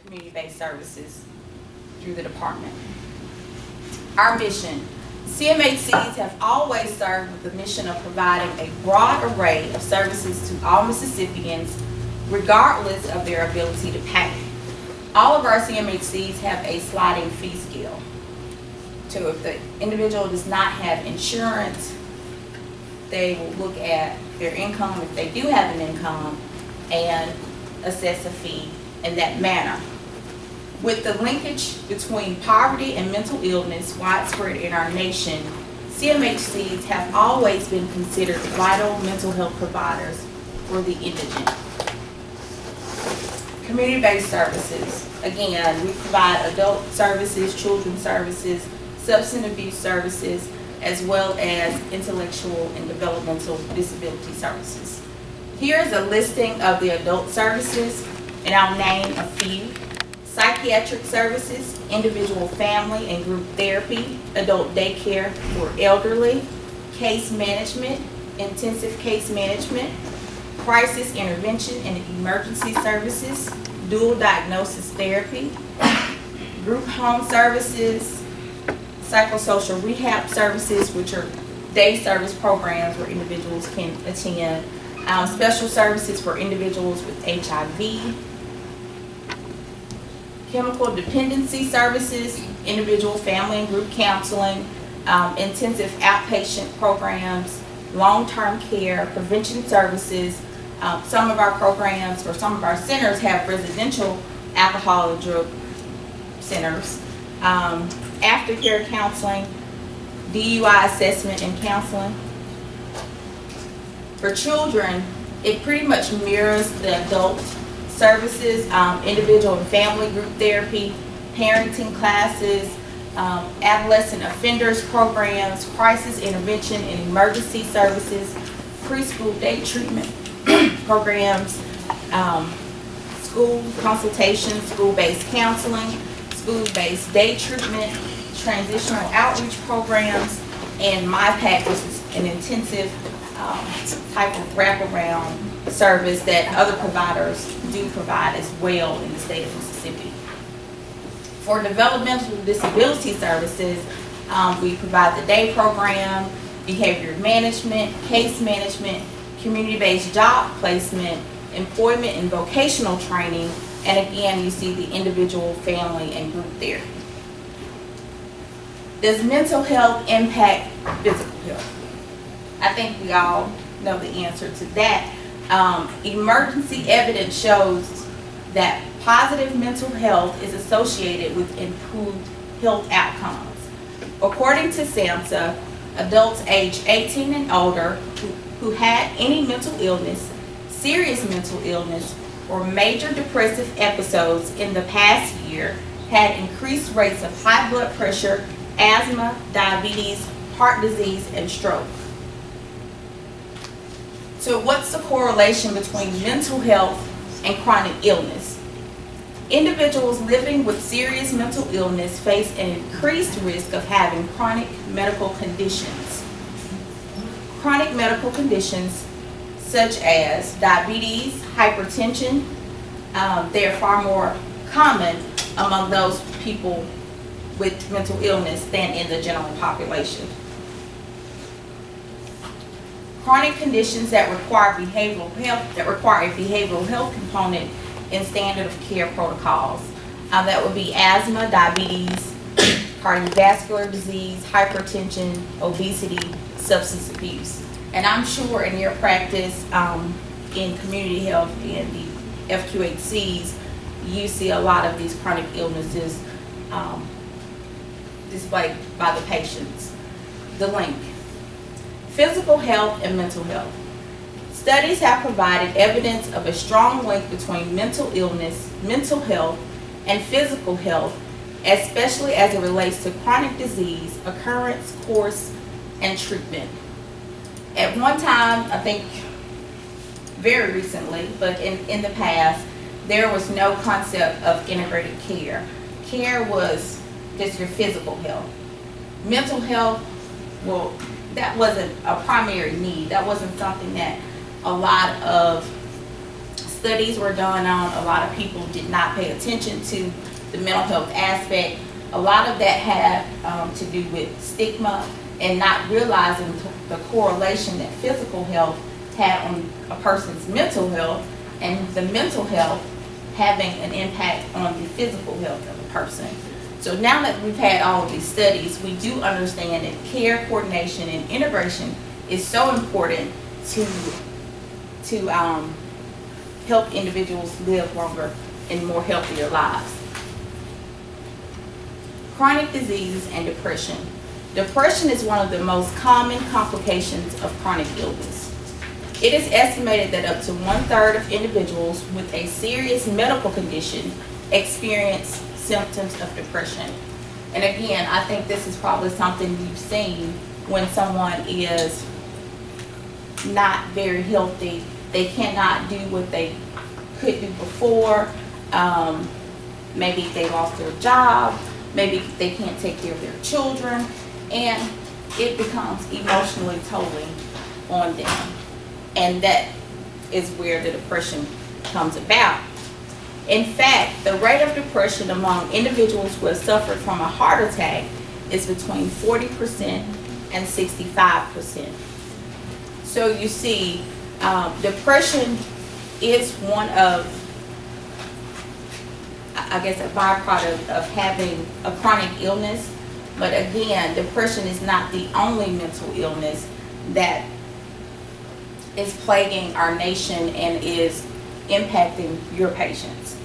community-based services through the department. Our mission. CMHCs have always served with the mission of providing a broad array of services to all Mississippians, regardless of their ability to pay. All of our CMHCs have a sliding fee scale. So if the individual does not have insurance, they will look at their income, if they do have an income, and assess a fee in that manner. With the linkage between poverty and mental illness widespread in our nation, CMHCs have always been considered vital mental health providers for the indigent. Community-based services. Again, we provide adult services, children's services, substance abuse services, as well as intellectual and developmental disability services. Here is a listing of the adult services, and I'll name a few. Psychiatric services, individual, family, and group therapy, adult daycare for elderly, case management, intensive case management, crisis intervention and emergency services, dual diagnosis therapy, group home services, psychosocial rehab services, which are day service programs where individuals can attend, special services for individuals with HIV, chemical dependency services, individual, family, and group counseling, intensive outpatient programs, long-term care, prevention services. Some of our programs or some of our centers have residential alcohol and drug centers, aftercare counseling, DUI assessment and counseling. For children, it pretty much mirrors the adult services, individual and family group therapy, parenting classes, adolescent offenders programs, crisis intervention and emergency services, preschool day treatment programs, school consultation, school-based counseling, school-based day treatment, transitional outreach programs, and MyPAC, which is an intensive type of wraparound service that other providers do provide as well in the state of Mississippi. For developmental disability services, we provide the day program, behavior management, case management, community-based job placement, employment and vocational training, and again, you see the individual, family, and group therapy. Does mental health impact physical health? I think we all know the answer to that. Emergency evidence shows that positive mental health is associated with improved health outcomes. According to SAMHSA, adults aged 18 and older who had any mental illness, serious mental illness, or major depressive episodes in the past year had increased rates of high blood pressure, asthma, diabetes, heart disease, and stroke. So what's the correlation between mental health and chronic illness? Individuals living with serious mental illness face an increased risk of having chronic medical conditions. Chronic medical conditions such as diabetes, hypertension, they are far more common among those people with mental illness than in the general population. Chronic conditions that require behavioral health, that require a behavioral health component in standard of care protocols. That would be asthma, diabetes, cardiovascular disease, hypertension, obesity, substance abuse. And I'm sure in your practice in community health and the FQHCs, you see a lot of these chronic illnesses displayed by the patients. The link. Physical health and mental health. Studies have provided evidence of a strong link between mental illness, mental health, and physical health, especially as it relates to chronic disease, occurrence, course, and treatment. At one time, I think very recently, but in the past, there was no concept of integrated care. Care was just your physical health. Mental health, well, that wasn't a primary need. That wasn't something that a lot of studies were done on. A lot of people did not pay attention to the mental health aspect. A lot of that had to do with stigma and not realizing the correlation that physical health had on a person's mental health, and the mental health having an impact on the physical health of a person. So now that we've had all of these studies, we do understand that care, coordination, and integration is so important to help individuals live longer and more healthier lives. Chronic diseases and depression. Depression is one of the most common complications of chronic illness. It is estimated that up to 1/3 of individuals with a serious medical condition experience symptoms of depression. And again, I think this is probably something you've seen when someone is not very healthy. They cannot do what they could do before. Maybe they lost their job. Maybe they can't take care of their children. And it becomes emotionally tolling on them. And that is where the depression comes about. In fact, the rate of depression among individuals who have suffered from a heart attack is between 40% and 65%. So you see, depression is one of, I guess, a byproduct of having a chronic illness. But again, depression is not the only mental illness that is plaguing our nation and is impacting your patients.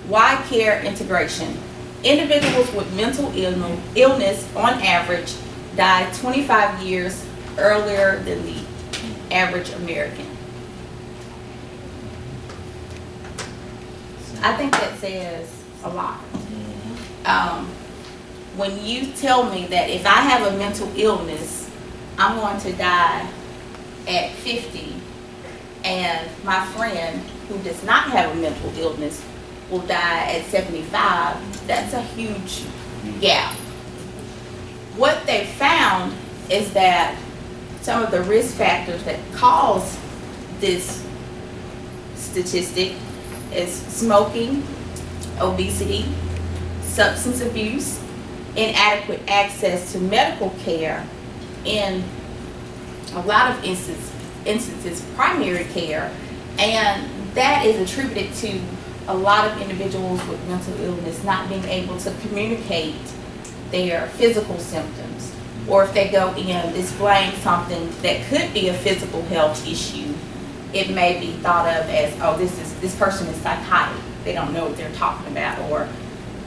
Why care integration? Individuals with mental illness on average die 25 years earlier than the average American. I think that says a lot. When you tell me that if I have a mental illness, I'm going to die at 50, and my friend who does not have a mental illness will die at 75, that's a huge gap. What they found is that some of the risk factors that cause this statistic is smoking, obesity, substance abuse, inadequate access to medical care, in a lot of instances primary care, and that is attributed to a lot of individuals with mental illness not being able to communicate their physical symptoms, or if they go in displaying something that could be a physical health issue, it may be thought of as, oh, this person is psychotic. They don't know what they're talking about, or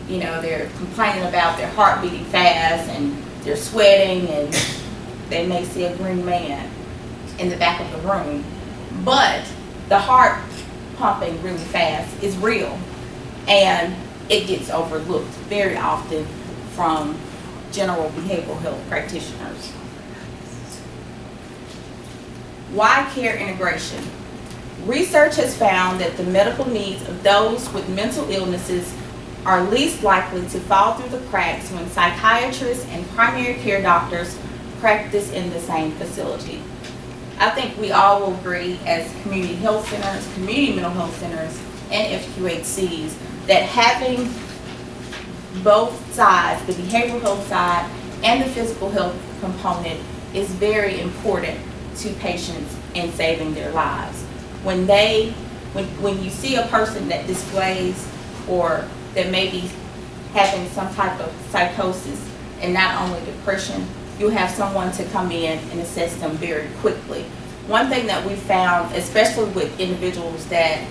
they're complaining about their heart beating fast and they're sweating and they may see a green man in the back of the room. But the heart pumping really fast is real, and it gets overlooked very often from general behavioral health practitioners. Why care integration? Research has found that the medical needs of those with mental illnesses are least likely to fall through the cracks when psychiatrists and primary care doctors practice in the same facility. I think we all will agree as community health centers, community mental health centers, and FQHCs that having both sides, the behavioral health side and the physical health component, is very important to patients in saving their lives. When you see a person that displays or that may be having some type of psychosis and not only depression, you'll have someone to come in and assess them very quickly. One thing that we found, especially with individuals that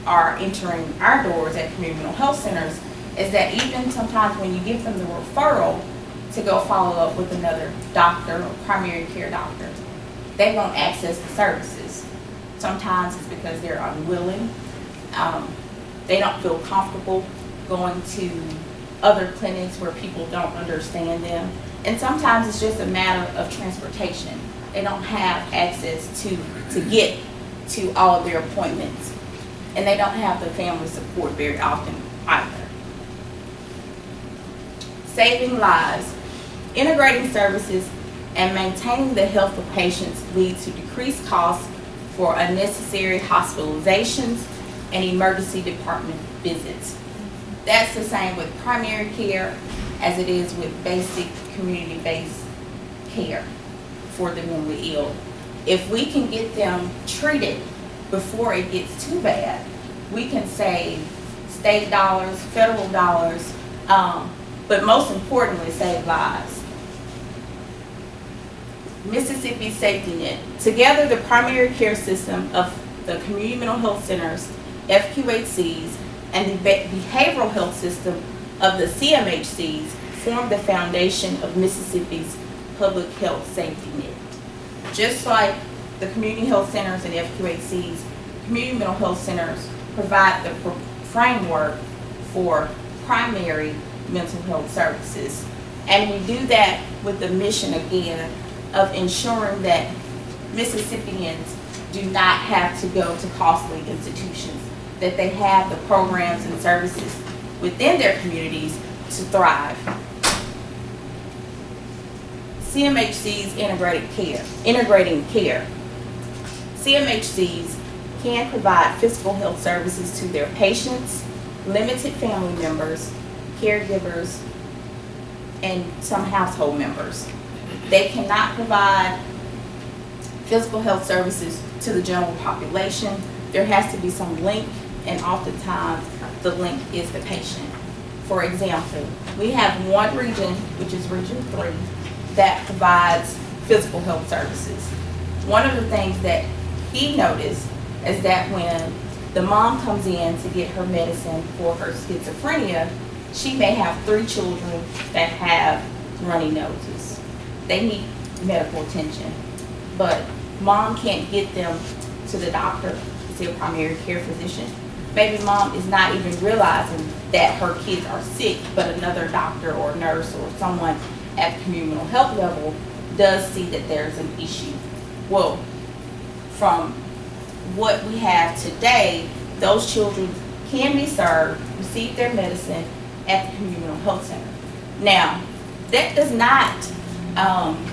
are entering our doors at community mental health centers, is that even sometimes when you give them the referral to go follow up with another doctor or primary care doctor, they won't access the services. Sometimes it's because they're unwilling. They don't feel comfortable going to other clinics where people don't understand them. And sometimes it's just a matter of transportation. They don't have access to get to all of their appointments. And they don't have the family support very often either. Saving lives. Integrating services and maintaining the health of patients leads to decreased costs for unnecessary hospitalizations and emergency department visits. That's the same with primary care as it is with basic community-based care for the mentally ill. If we can get them treated before it gets too bad, we can save state dollars, federal dollars, but most importantly, save lives. Mississippi Safety Net. Together, the primary care system of the community mental health centers, FQHCs, and the behavioral health system of the CMHCs form the foundation of Mississippi's public health safety net. Just like the community health centers and FQHCs, community mental health centers provide the framework for primary mental health services. And we do that with the mission, again, of ensuring that Mississippians do not have to go to costly institutions, that they have the programs and services within their communities to thrive. CMHC's integrating care. CMHCs can provide physical health services to their patients, limited family members, caregivers, and some household members. They cannot provide physical health services to the general population. There has to be some link, and oftentimes the link is the patient. For example, we have one region, which is Region 3, that provides physical health services. One of the things that he noticed is that when the mom comes in to get her medicine for her schizophrenia, she may have 3 children that have runny noses. They need medical attention, but mom can't get them to the doctor, to see a primary care physician. Maybe mom is not even realizing that her kids are sick, but another doctor or nurse or someone at the community mental health level does see that there's an issue. Well, from what we have today, those children can be served, receive their medicine at the community mental health center. Now, that does not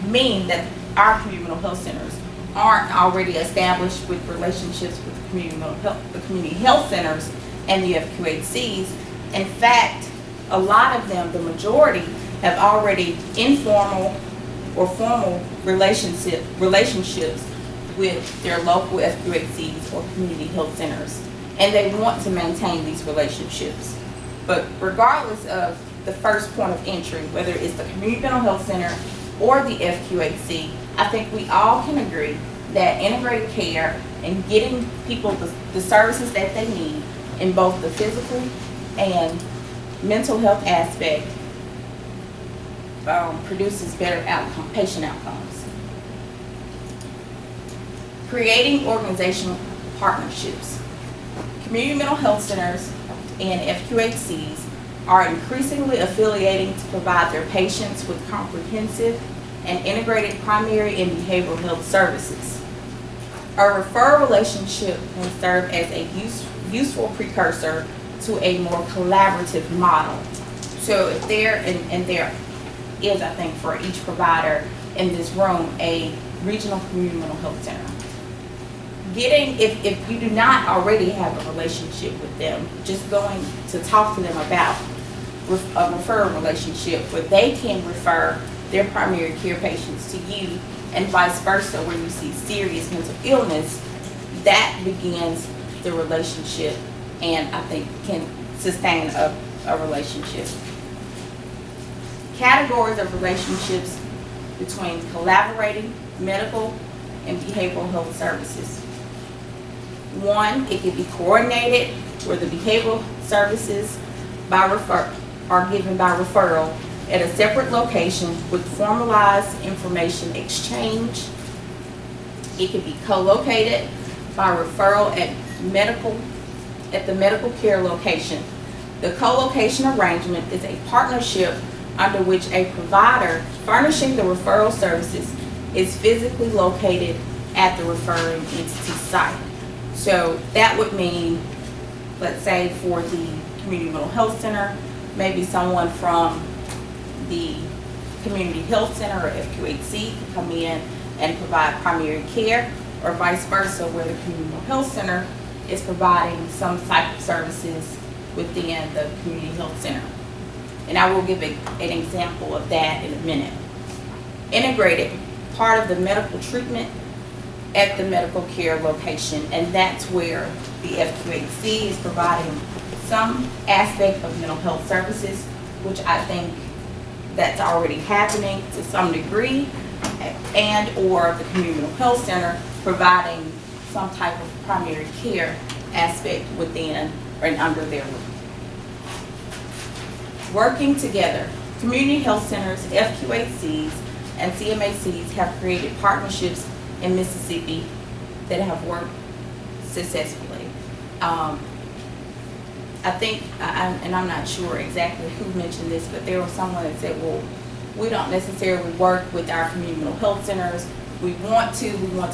mean that our community mental health centers aren't already established with relationships with the community health centers and the FQHCs. In fact, a lot of them, the majority, have already informal or formal relationships with their local FQHCs or community health centers, and they want to maintain these relationships. But regardless of the first point of entry, whether it's the community mental health center or the FQHC, I think we all can agree that integrated care and getting people the services that they need in both the physical and mental health aspect produces better patient outcomes. Creating organizational partnerships. Community mental health centers and FQHCs are increasingly affiliating to provide their patients with comprehensive and integrated primary and behavioral health services. A referral relationship can serve as a useful precursor to a more collaborative model. So if there, and there is, I think, for each provider in this room, a regional community mental health center. If you do not already have a relationship with them, just going to talk to them about a referral relationship where they can refer their primary care patients to you and vice versa, where you see serious mental illness, that begins the relationship and I think can sustain a relationship. Categories of relationships between collaborating medical and behavioral health services. One, it can be coordinated where the behavioral services are given by referral at a separate location with formalized information exchange. It can be co-located by referral at the medical care location. The co-location arrangement is a partnership under which a provider furnishing the referral services is physically located at the referring entity site. So that would mean, let's say for the community mental health center, maybe someone from the community health center or FQHC can come in and provide primary care, or vice versa, where the community mental health center is providing some type of services within the community health center. And I will give an example of that in a minute. Integrated, part of the medical treatment at the medical care location, and that's where the FQHC is providing some aspect of mental health services, which I think that's already happening to some degree, and or the community mental health center providing some type of primary care aspect within and under their roof. Working together, community health centers, FQHCs, and CMHCs have created partnerships in Mississippi that have worked successfully. I think, and I'm not sure exactly who mentioned this, but there was someone that said, well, we don't necessarily work with our community mental health centers. We want to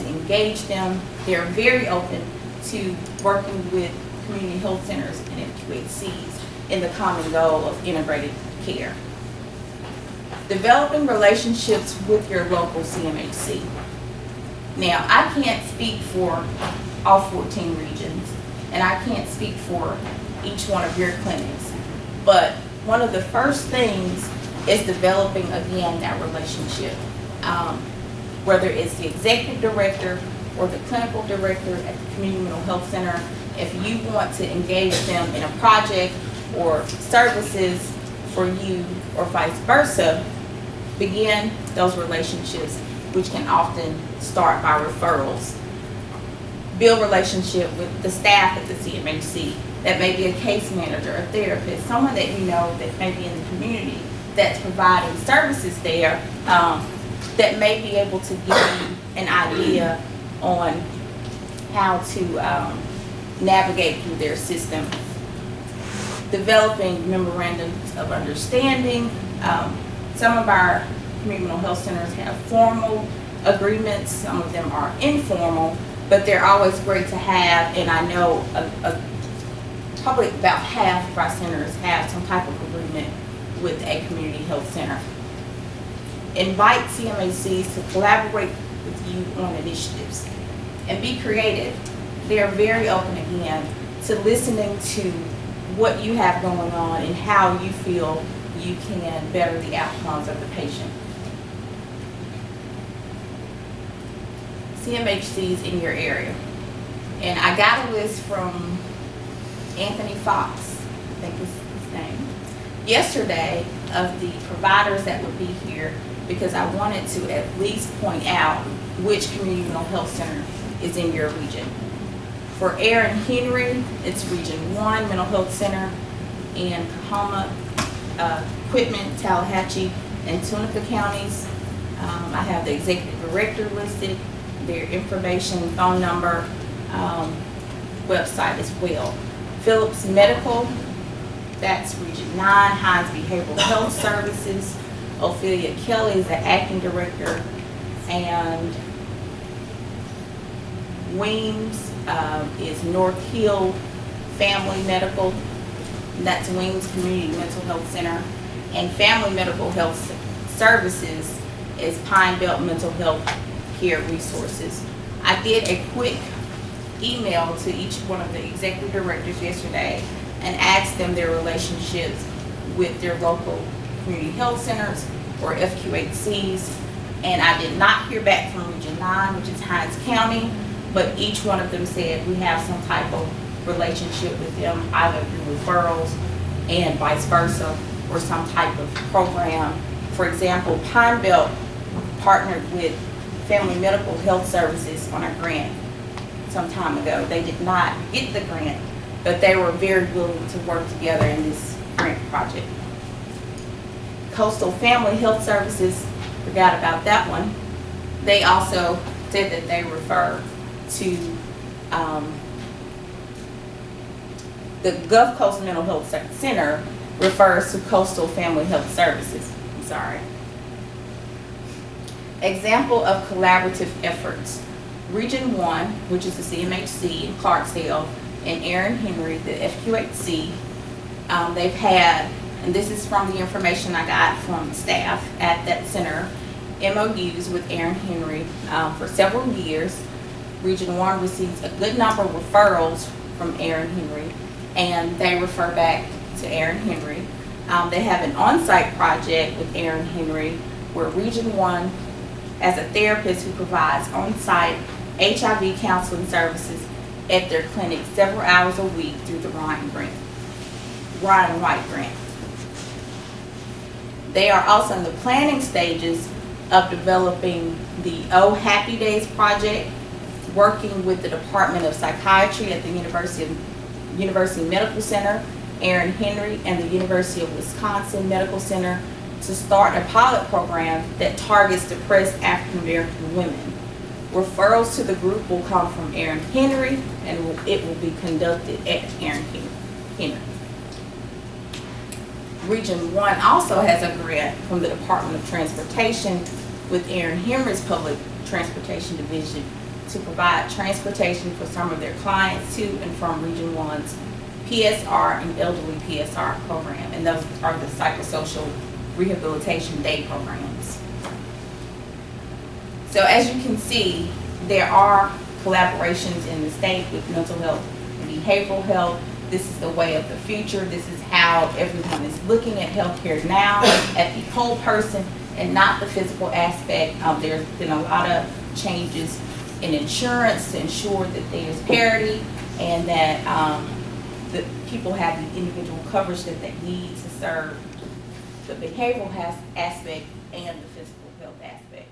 engage them. They're very open to working with community health centers and FQHCs in the common goal of integrated care. Developing relationships with your local CMHC. Now, I can't speak for all 14 regions, and I can't speak for each one of your clinics, but one of the first things is developing, again, that relationship. Whether it's the executive director or the clinical director at the community mental health center, if you want to engage them in a project or services for you or vice versa, begin those relationships, which can often start by referrals. Build relationship with the staff at the CMHC. That may be a case manager, a therapist, someone that you know that may be in the community that's providing services there, that may be able to give you an idea on how to navigate through their system. Developing memorandums of understanding. Some of our community mental health centers have formal agreements, some of them are informal, but they're always great to have, and I know probably about half of our centers have some type of agreement with a community health center. Invite CMHCs to collaborate with you on initiatives and be creative. They're very open, again, to listening to what you have going on and how you feel you can better the outcomes of the patient. CMHCs in your area. And I got a list from Anthony Fox, I think is his name, yesterday, of the providers that would be here, because I wanted to at least point out which community mental health center is in your region. For Aaron Henry, it's Region 1 Mental Health Center in Kahoma, Quitman, Tallahatchie, and Tunica counties. I have the executive director listed, their information, phone number, website as well. Phillips Medical, that's Region 9, Hines Behavioral Health Services. Ophelia Kelly is the acting director, and Weems is North Hill Family Medical, and that's Weems Community Mental Health Center, and Family Medical Health Services is Pine Belt Mental Health Care Resources. I did a quick email to each one of the executive directors yesterday and asked them their relationships with their local community health centers or FQHCs, and I did not hear back from Region 9, which is Hines County, but each one of them said we have some type of relationship with them, either through referrals and vice versa, or some type of program. For example, Pine Belt partnered with Family Medical Health Services on a grant some time ago. They did not get the grant, but they were very willing to work together in this grant project. Coastal Family Health Services, forgot about that one. They also said that they refer to the Gulf Coast Mental Health Center refers to Coastal Family Health Services. I'm sorry. Example of collaborative efforts. Region 1, which is the CMHC in Clarksdale, and Aaron Henry, the FQHC, they've had, and this is from the information I got from staff at that center, MOUs with Aaron Henry for several years. Region 1 receives a good number of referrals from Aaron Henry, and they refer back to Aaron Henry. They have an on-site project with Aaron Henry where Region 1 as a therapist who provides on-site HIV counseling services at their clinic several hours a week through the Ryan White Grant. They are also in the planning stages of developing the Oh Happy Days project, working with the Department of Psychiatry at the University Medical Center, Aaron Henry, and the University of Wisconsin Medical Center to start a pilot program that targets depressed African American women. Referrals to the group will come from Aaron Henry, and it will be conducted at Aaron Henry. Region 1 also has a grant from the Department of Transportation with Aaron Henry's Public Transportation Division to provide transportation for some of their clients to and from Region 1's PSR and Elderly PSR program, and those are the psychosocial rehabilitation day programs. So as you can see, there are collaborations in the state with mental health and behavioral health. This is the way of the future. This is how everyone is looking at healthcare now, at the whole person and not the physical aspect. There's been a lot of changes in insurance to ensure that there's parity and that that people have the individual coverage that they need to serve the behavioral aspect and the physical health aspect.